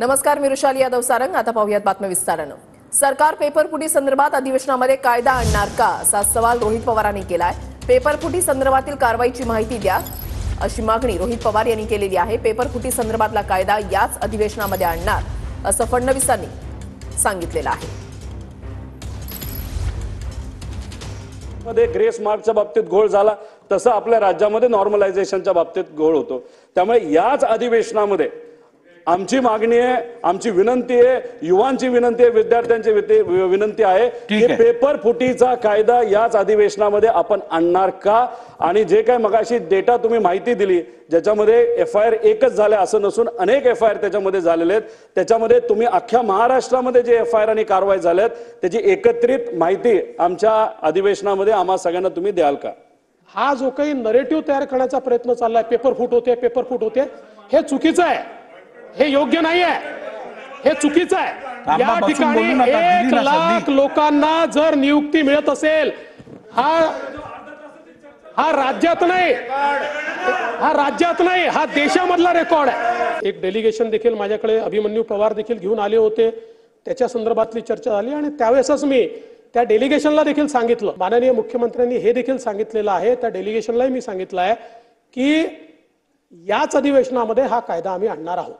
नमस्कार, मी रुशाली यादव सारंग। आता पाहूयात बातम्या विस्तारानं। सरकार पेपरफुटी संदर्भात अधिवेशनामध्ये कायदा आणणार का, असा सवाल रोहित पवारांनी केलाय। पेपरफुटी संदर्भातील कारवाईची माहिती द्या, अशी मागणी रोहित पवार यांनी केलेली आहे। पेपरफुटी संदर्भातला कायदा याच अधिवेशनामध्ये आणणार, असं फडणवीसांनी सांगितलेलं आहे। मध्ये ग्रेस मार्कच्या बाबतीत घोळ झाला, तसं आपल्या राज्यामध्ये नॉर्मलायझेशनच्या बाबतीत घोळ होतो। त्यामुळे याच अधिवेशनामध्ये आमची मागणी आहे, आमची विनंती आहे, युवांची विनंती आहे, विद्यार्थ्यांची विनंती आहे की पेपर फुटीचा कायदा याच अधिवेशनामध्ये आपण आणणार का। आणि जे काय मगाशी डेटा तुम्ही माहिती दिली, ज्याच्यामध्ये एफआयआर एकच झाल्या असं नसून अनेक एफआयआर त्याच्यामध्ये झालेले आहेत, त्याच्यामध्ये तुम्ही अख्ख्या महाराष्ट्रामध्ये जे एफआयआर आणि कारवाई झाल्यात त्याची एकत्रित माहिती आमच्या अधिवेशनामध्ये आम्हा सगळ्यांना तुम्ही द्याल का। हा जो काही नरेटिव्ह तयार करण्याचा प्रयत्न चाललाय, पेपर फुट होते, हे चुकीचं आहे, हे योग्य नाही आहे, हे चुकीचं आहे। या ठिकाणी 1 लाख लोकांना जर नियुक्ती मिळत असेल, हा राज्यात नाही, हा देशामधला रेकॉर्ड आहे। एक डेलिगेशन देखील माझ्याकडे अभिमन्यू पवार देखील घेऊन आले होते, त्याच्या संदर्भातली चर्चा झाली आणि त्यावेळेसच मी त्या डेलिगेशनला देखील सांगितलं, माननीय मुख्यमंत्र्यांनी हे देखील सांगितलेलं आहे, त्या डेलिगेशनलाही मी सांगितलं आहे की याच अधिवेशनामध्ये हा कायदा आम्ही आणणार आहोत।